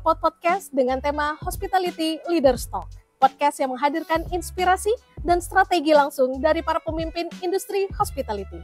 Pod Podcast dengan tema Hospitality Leaders Talk. Podcast yang menghadirkan inspirasi dan strategi langsung dari para pemimpin industri hospitality.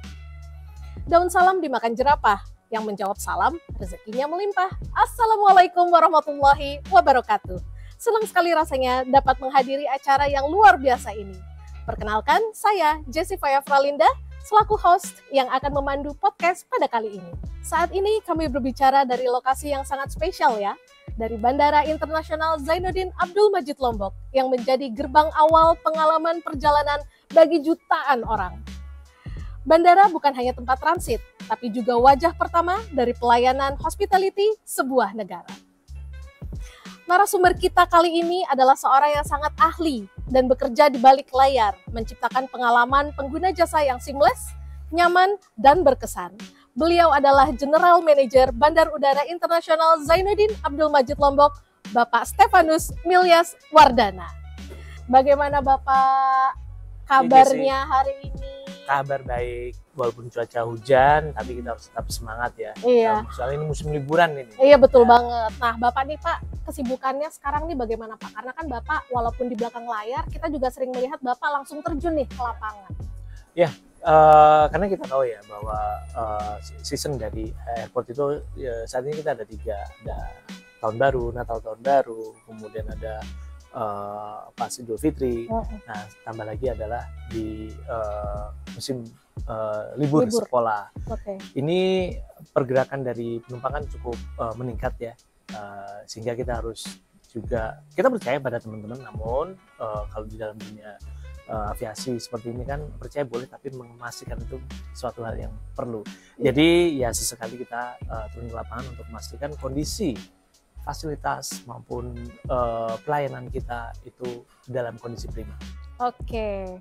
Daun salam dimakan jerapah, yang menjawab salam rezekinya melimpah. Assalamualaikum warahmatullahi wabarakatuh. Senang sekali rasanya dapat menghadiri acara yang luar biasa ini. Perkenalkan, saya Jessi Faya Fralinda, selaku host yang akan memandu podcast pada kali ini. Saat ini kami berbicara dari lokasi yang sangat spesial ya, dari Bandara Internasional Zainuddin Abdul Majid Lombok yang menjadi gerbang awal pengalaman perjalanan bagi jutaan orang. Bandara bukan hanya tempat transit, tapi juga wajah pertama dari pelayanan hospitality sebuah negara. Narasumber kita kali ini adalah seorang yang sangat ahli dan bekerja di balik layar, menciptakan pengalaman pengguna jasa yang seamless, nyaman, dan berkesan. Beliau adalah General Manager Bandar Udara Internasional Zainuddin Abdul Majid Lombok, Bapak Stefanus Milyas Wardana. Bagaimana Bapak kabarnya hari ini? Kabar baik, walaupun cuaca hujan, tapi kita harus tetap semangat ya. Iya. Soalnya ini musim liburan ini. Iya betul banget. Nah Bapak nih Pak, kesibukannya sekarang nih bagaimana Pak? Karena kan Bapak walaupun di belakang layar, kita juga sering melihat Bapak langsung terjun nih ke lapangan. Ya, karena kita tahu ya bahwa season dari airport itu saat ini kita ada 3, ada tahun baru, Natal tahun baru, kemudian ada pas Idul Fitri. Nah, tambah lagi adalah di musim libur sekolah. Ini pergerakan dari penumpang kan cukup meningkat ya, sehingga kita harus juga, kita percaya pada teman-teman, namun kalau di dalam dunia aviasi seperti ini kan percaya boleh, tapi memastikan itu suatu hal yang perlu. Jadi ya sesekali kita turun ke lapangan untuk memastikan kondisi fasilitas maupun pelayanan kita itu dalam kondisi prima. Oke,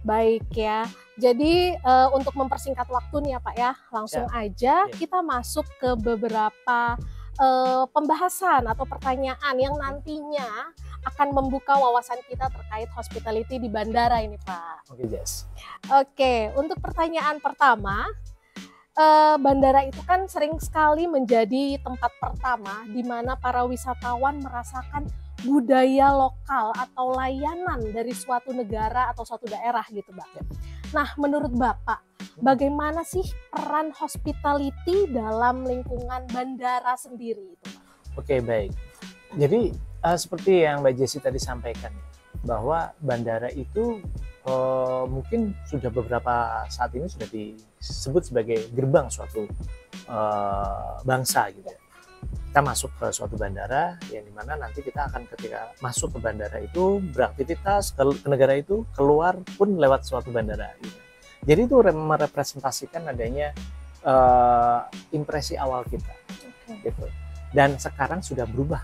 baik ya. Jadi untuk mempersingkat waktu nih ya Pak ya, langsung aja kita masuk ke beberapa pembahasan atau pertanyaan yang nantinya akan membuka wawasan kita terkait hospitality di bandara ini Pak. Oke, Jess. Oke, untuk pertanyaan pertama, bandara itu kan sering sekali menjadi tempat pertama di mana para wisatawan merasakan budaya lokal atau layanan dari suatu negara atau suatu daerah gitu Pak. Nah, menurut Bapak, bagaimana sih peran hospitality dalam lingkungan bandara sendiri itu Pak? Oke, baik. Jadi seperti yang Mbak Jessi tadi sampaikan, bahwa bandara itu mungkin sudah beberapa saat ini sudah disebut sebagai gerbang suatu bangsa gitu ya. Kita masuk ke suatu bandara yang dimana nanti kita akan ketika masuk ke bandara itu beraktivitas ke negara itu, keluar pun lewat suatu bandara gitu. Jadi itu merepresentasikan adanya impresi awal kita gitu. Dan sekarang sudah berubah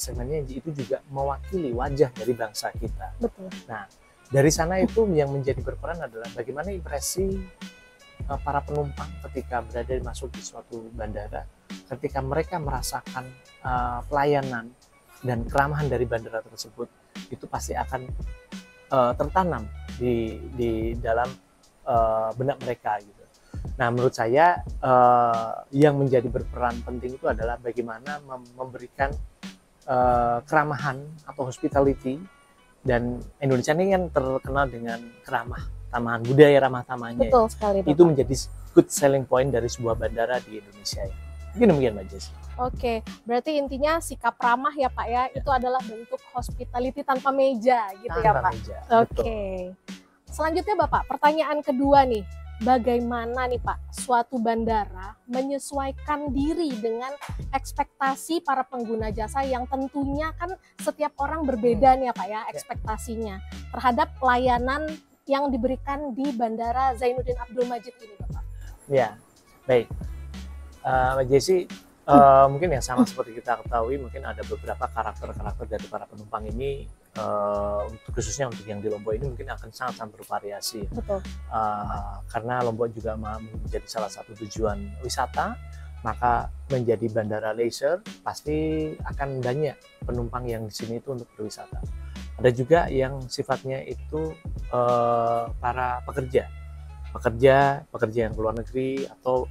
segmennya, itu juga mewakili wajah dari bangsa kita. Betul. Nah, dari sana itu yang menjadi berperan adalah bagaimana impresi para penumpang ketika berada masuk di suatu bandara, ketika mereka merasakan pelayanan dan keramahan dari bandara tersebut, itu pasti akan tertanam di dalam benak mereka gitu. Nah, menurut saya yang menjadi berperan penting itu adalah bagaimana memberikan keramahan atau hospitality, dan Indonesia ini kan terkenal dengan tamahan budaya ramah tamahnya. Betul sekali, Bapak. Itu menjadi good selling point dari sebuah bandara di Indonesia ya. Mungkin demikian Mbak Jessi. Oke, berarti intinya sikap ramah ya Pak ya, itu adalah bentuk hospitality tanpa meja gitu ya Pak. Meja, oke. Selanjutnya Bapak, pertanyaan kedua nih. Bagaimana nih Pak suatu bandara menyesuaikan diri dengan ekspektasi para pengguna jasa yang tentunya kan setiap orang berbeda nih ya Pak ya ekspektasinya terhadap layanan yang diberikan di Bandara Zainuddin Abdul Majid ini Bapak? Ya, baik. Mbak Jessi, mungkin yang sama seperti kita ketahui, mungkin ada beberapa karakter dari para penumpang ini, khususnya untuk yang di Lombok ini mungkin akan sangat bervariasi. Betul. Karena Lombok juga menjadi salah satu tujuan wisata, maka menjadi bandara leisure pasti akan banyak penumpang yang di sini itu untuk berwisata. Ada juga yang sifatnya itu para pekerja yang ke luar negeri atau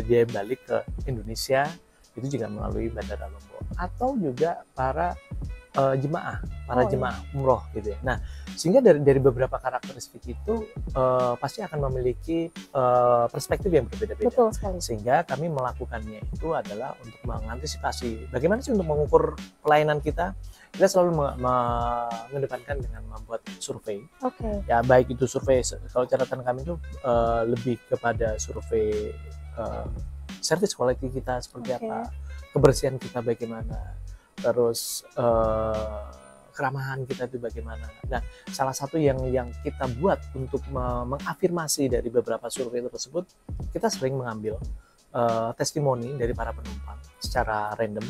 dia balik ke Indonesia, itu juga melalui Bandara Lombok. atau juga para jemaah umroh gitu ya. Nah, sehingga dari beberapa karakteristik itu pasti akan memiliki perspektif yang berbeda-beda. Betul sekali. Sehingga kami melakukannya itu adalah untuk mengantisipasi bagaimana sih untuk mengukur pelayanan kita. Kita selalu mengedepankan dengan membuat survei. Ya, baik itu survei, kalau catatan kami itu lebih kepada survei service quality kita seperti apa, kebersihan kita bagaimana, terus keramahan kita itu bagaimana. Nah, salah satu yang kita buat untuk mengafirmasi dari beberapa survei tersebut, kita sering mengambil testimoni dari para penumpang secara random,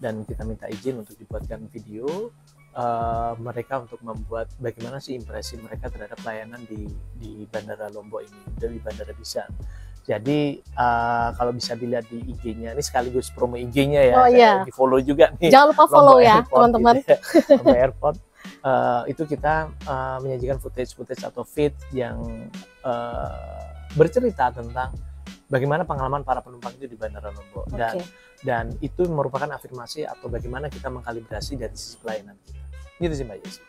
dan kita minta izin untuk dibuatkan video mereka untuk membuat bagaimana sih impresi mereka terhadap pelayanan di Bandara Lombok ini, dari Bandara Bisan. Jadi kalau bisa dilihat di IG-nya, ini sekaligus promo IG-nya ya, di follow juga nih. Jangan lupa follow ya teman-teman. Gitu ya, Lombok Airport. Itu kita menyajikan footage atau feed yang bercerita tentang bagaimana pengalaman para penumpang itu di Bandara Lombok. Dan itu merupakan afirmasi atau bagaimana kita mengkalibrasi dari sisi pelayanan kita. Gitu sih Mbak Yesi.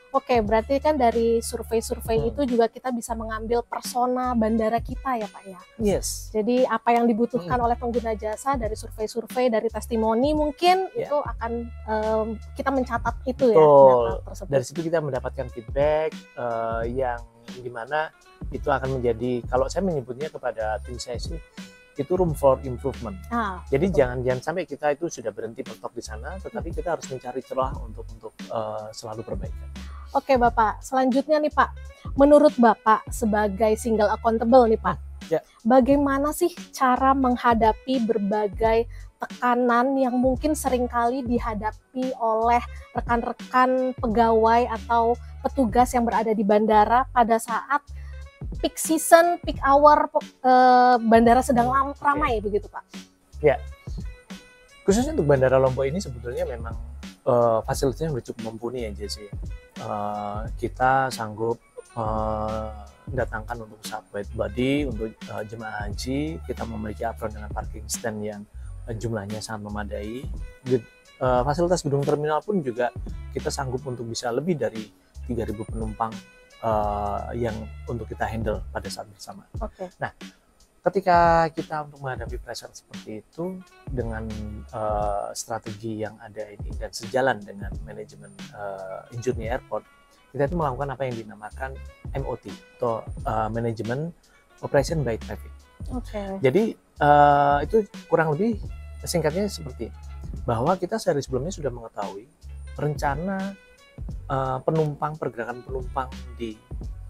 Berarti kan dari survei-survei itu juga kita bisa mengambil persona bandara kita ya Pak ya? Yes. Jadi apa yang dibutuhkan oleh pengguna jasa dari survei-survei, dari testimoni mungkin itu akan kita mencatat itu. Betul. Ya tersebut. Dari situ kita mendapatkan feedback yang dimana itu akan menjadi, kalau saya menyebutnya kepada tim saya sih, itu room for improvement. Jadi jangan sampai kita itu sudah berhenti mentok di sana, tetapi kita harus mencari celah untuk selalu perbaikan. Oke Bapak, selanjutnya nih Pak, menurut Bapak sebagai single accountable nih Pak, bagaimana sih cara menghadapi berbagai tekanan yang mungkin seringkali dihadapi oleh rekan-rekan pegawai atau petugas yang berada di bandara pada saat peak season, peak hour bandara sedang ramai begitu Pak? Ya, khususnya untuk Bandara Lombok ini sebetulnya memang fasilitasnya sudah cukup mumpuni ya Jesse. Kita sanggup mendatangkan untuk satellite body untuk jemaah haji. Kita memiliki apron dengan parking stand yang jumlahnya sangat memadai. Fasilitas gedung terminal pun juga kita sanggup untuk bisa lebih dari 3.000 penumpang yang untuk kita handle pada saat bersama. Nah, ketika kita untuk menghadapi pressure seperti itu dengan strategi yang ada ini dan sejalan dengan manajemen Injourney Airport, kita itu melakukan apa yang dinamakan MOT atau Management Operation by Traffic. Jadi itu kurang lebih singkatnya seperti ini, bahwa kita sehari sebelumnya sudah mengetahui rencana pergerakan penumpang di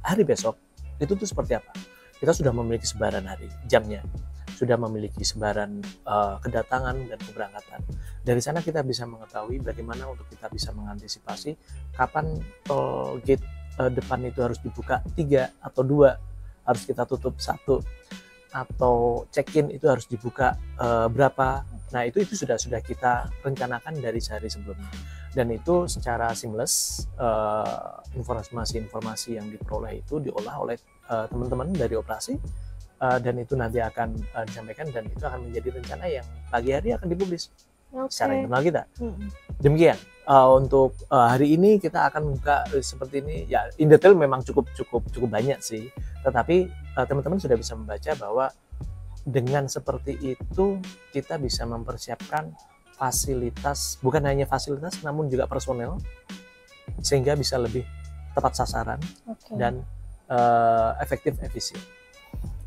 hari besok itu tuh seperti apa. Kita sudah memiliki sebaran hari jamnya, sudah memiliki sebaran kedatangan dan keberangkatan. Dari sana kita bisa mengetahui bagaimana untuk kita bisa mengantisipasi kapan tol gate depan itu harus dibuka 3 atau 2, harus kita tutup 1, atau check-in itu harus dibuka berapa. Nah itu sudah kita rencanakan dari sehari sebelumnya, dan itu secara seamless informasi yang diperoleh itu diolah oleh teman-teman dari operasi, dan itu nanti akan disampaikan, dan itu akan menjadi rencana yang pagi hari akan dipublis secara internal kita. Demikian untuk hari ini kita akan buka seperti ini ya, in detail memang cukup banyak sih, tetapi teman-teman sudah bisa membaca bahwa dengan seperti itu kita bisa mempersiapkan fasilitas, bukan hanya fasilitas namun juga personel, sehingga bisa lebih tepat sasaran dan efektif efisien.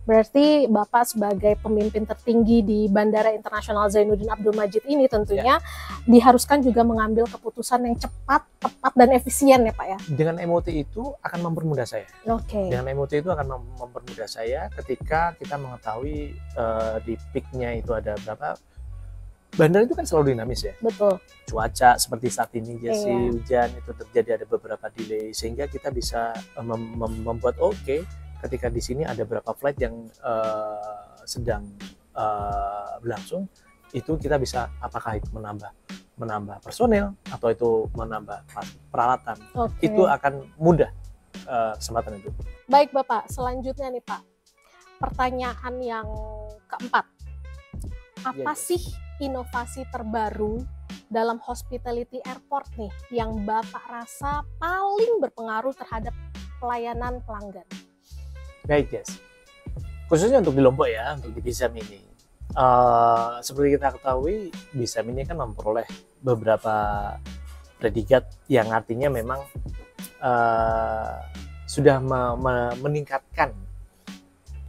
Berarti Bapak sebagai pemimpin tertinggi di Bandara Internasional Zainuddin Abdul Majid ini tentunya diharuskan juga mengambil keputusan yang cepat, tepat, dan efisien ya Pak ya? Dengan MOT itu akan mempermudah saya. Dengan MOT itu akan mempermudah saya ketika kita mengetahui di peaknya itu ada berapa. Bandara itu kan selalu dinamis ya. Betul. Cuaca seperti saat ini Jesse, hujan itu terjadi, ada beberapa delay, sehingga kita bisa membuat ketika di sini ada berapa flight yang sedang berlangsung, itu kita bisa apakah itu menambah personel atau itu menambah peralatan. Itu akan mudah kesempatan itu. Baik Bapak, selanjutnya nih Pak, pertanyaan yang keempat, apa sih inovasi terbaru dalam hospitality airport nih yang Bapak rasa paling berpengaruh terhadap pelayanan pelanggan? Baik, Jess. Khususnya untuk di Lombok ya, untuk di Bizam ini. Seperti kita ketahui, Bizam ini kan memperoleh beberapa predikat yang artinya memang sudah meningkatkan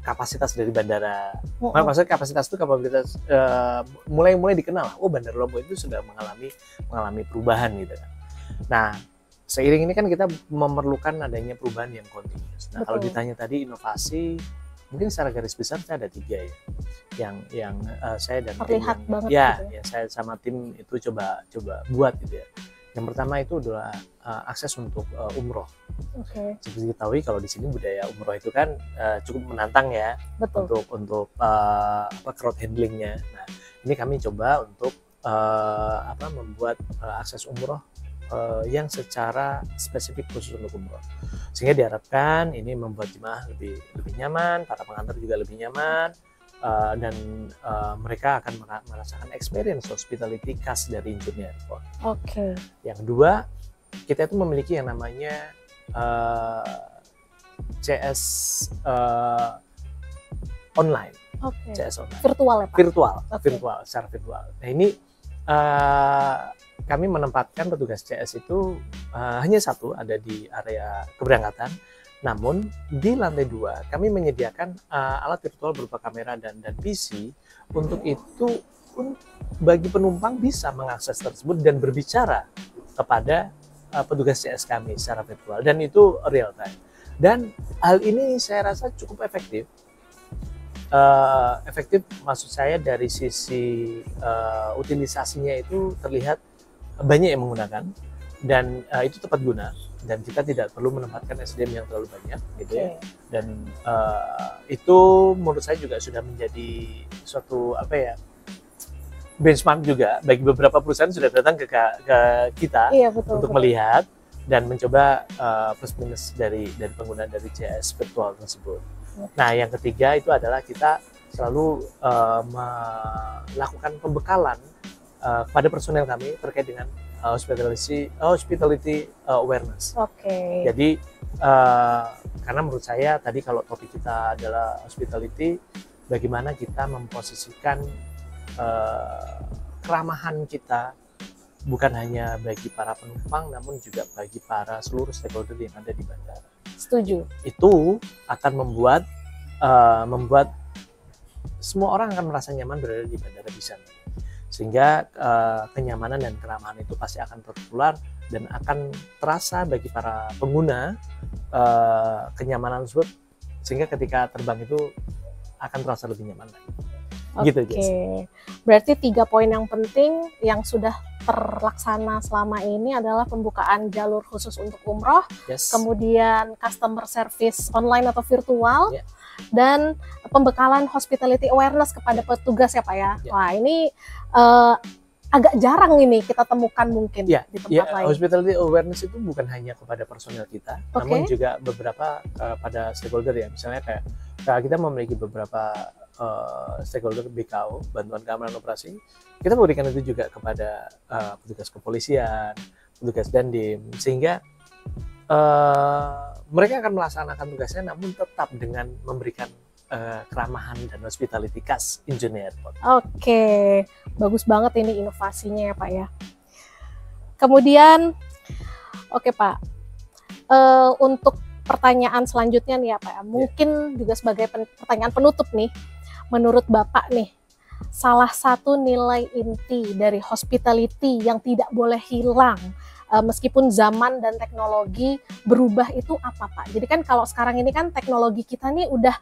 kapasitas dari bandara. Maksudnya kapasitas itu kapabilitas mulai dikenal. Oh, Bandara Lombok itu sudah mengalami perubahan gitu kan. Nah, seiring ini kan kita memerlukan adanya perubahan yang continuous. Nah, kalau ditanya tadi inovasi, mungkin secara garis besar saya ada 3 ya. Yang saya dan terlihat tim banget ya, gitu ya. Ya saya sama tim itu coba buat gitu ya. Yang pertama itu adalah akses untuk umroh. Seperti diketahui kalau di sini budaya umroh itu kan cukup menantang ya. Betul. Untuk crowd handlingnya. Nah, ini kami coba untuk membuat akses umroh yang secara spesifik khusus untuk umroh, sehingga diharapkan ini membuat jemaah lebih nyaman, para pengantar juga lebih nyaman, dan mereka akan merasakan experience hospitality khas dari Incheon Airport. Yang kedua, kita itu memiliki yang namanya CS online. CS online. Virtual ya Pak? Virtual, secara virtual. Nah ini kami menempatkan petugas CS itu hanya satu, ada di area keberangkatan. Namun di lantai 2 kami menyediakan alat virtual berupa kamera dan PC. Untuk itu bagi penumpang bisa mengakses tersebut dan berbicara kepada petugas CS kami secara virtual, dan itu real time. Dan hal ini saya rasa cukup efektif. Efektif maksud saya dari sisi utilisasinya itu terlihat banyak yang menggunakan, dan itu tepat guna, dan kita tidak perlu menempatkan SDM yang terlalu banyak gitu ya. Dan itu menurut saya juga sudah menjadi suatu benchmark juga bagi beberapa perusahaan sudah datang ke kita untuk melihat dan mencoba plus minus dari penggunaan dari CS virtual tersebut. Nah, yang ketiga itu adalah kita selalu melakukan pembekalan pada personel kami terkait dengan hospitality awareness. Jadi karena menurut saya tadi kalau topik kita adalah hospitality, bagaimana kita memposisikan keramahan kita bukan hanya bagi para penumpang, namun juga bagi para seluruh stakeholder yang ada di bandara. Setuju. Itu akan membuat semua orang akan merasa nyaman berada di bandara Bizam, sehingga kenyamanan dan keramahan itu pasti akan tertular dan akan terasa bagi para pengguna kenyamanan tersebut, sehingga ketika terbang itu akan terasa lebih nyaman lagi. Gitu, Jess. Berarti 3 poin yang penting yang sudah terlaksana selama ini adalah pembukaan jalur khusus untuk umroh, kemudian customer service online atau virtual, dan pembekalan hospitality awareness kepada petugas ya Pak ya. Wah, ini agak jarang ini kita temukan mungkin di tempat lain. Hospitality awareness itu bukan hanya kepada personel kita, namun juga beberapa pada stakeholder ya. Misalnya kayak kita memiliki beberapa stakeholder BKO, bantuan keamanan operasi, kita memberikan itu juga kepada petugas kepolisian, petugas Dandim, sehingga mereka akan melaksanakan tugasnya namun tetap dengan memberikan keramahan dan hospitality khas Incheon Airport. Bagus banget ini inovasinya ya Pak ya. Kemudian Pak, untuk pertanyaan selanjutnya nih ya Pak ya, mungkin juga sebagai pertanyaan penutup nih, menurut Bapak nih, salah satu nilai inti dari hospitality yang tidak boleh hilang meskipun zaman dan teknologi berubah itu apa Pak? Jadi kan kalau sekarang ini kan teknologi kita nih udah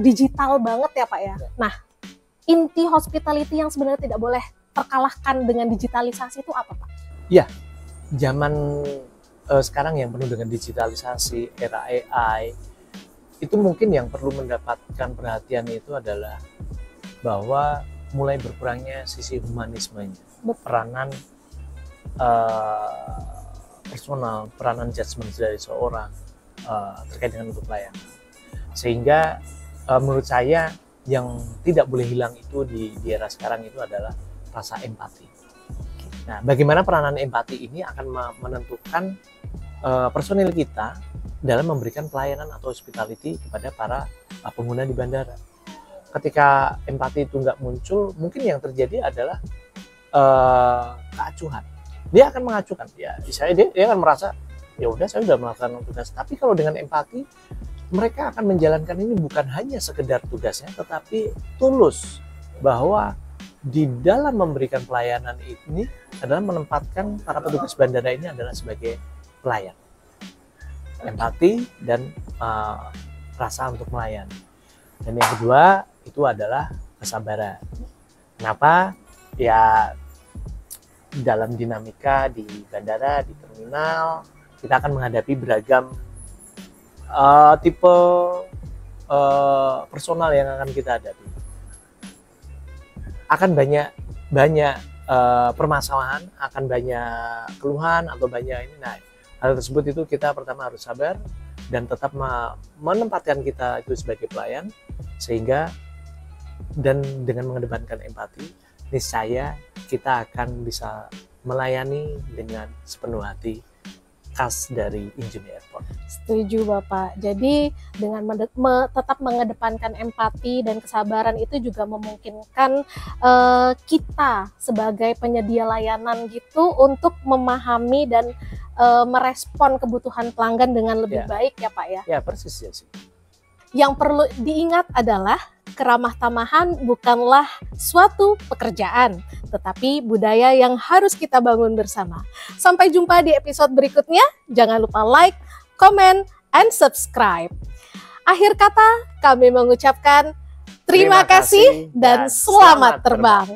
digital banget ya Pak ya. Nah, inti hospitality yang sebenarnya tidak boleh terkalahkan dengan digitalisasi itu apa Pak? Ya, zaman sekarang yang penuh dengan digitalisasi, era AI, itu mungkin yang perlu mendapatkan perhatian itu adalah bahwa mulai berkurangnya sisi humanismenya, peranan personal, peranan judgement dari seorang terkait dengan untuk pelayanan. Sehingga menurut saya yang tidak boleh hilang itu di era sekarang itu adalah rasa empati. Nah, bagaimana peranan empati ini akan menentukan personil kita dalam memberikan pelayanan atau hospitality kepada para pengguna di bandara. Ketika empati itu nggak muncul, mungkin yang terjadi adalah keacuhan. Dia akan mengacukan, ya, dia akan merasa ya udah saya sudah melakukan tugas. Tapi kalau dengan empati, mereka akan menjalankan ini bukan hanya sekedar tugasnya, tetapi tulus bahwa di dalam memberikan pelayanan ini adalah menempatkan para petugas bandara ini adalah sebagai pelayan. Empati dan rasa untuk melayani. Dan yang kedua itu adalah kesabaran. Kenapa? Ya dalam dinamika di bandara, di terminal, kita akan menghadapi beragam tipe personal yang akan kita hadapi. Akan banyak permasalahan, akan banyak keluhan atau banyak ini. Nah, hal tersebut itu kita pertama harus sabar dan tetap menempatkan kita itu sebagai pelayan, sehingga dan dengan mengedepankan empati, niscaya kita akan bisa melayani dengan sepenuh hati khas dari engineer airport. Setuju Bapak. Jadi dengan tetap mengedepankan empati dan kesabaran itu juga memungkinkan kita sebagai penyedia layanan gitu untuk memahami dan merespon kebutuhan pelanggan dengan lebih baik ya Pak ya. Ya persis ya sih. Yang perlu diingat adalah keramah tamahan bukanlah suatu pekerjaan, tetapi budaya yang harus kita bangun bersama. Sampai jumpa di episode berikutnya. Jangan lupa like, comment, and subscribe. Akhir kata, kami mengucapkan terima kasih dan selamat terbang.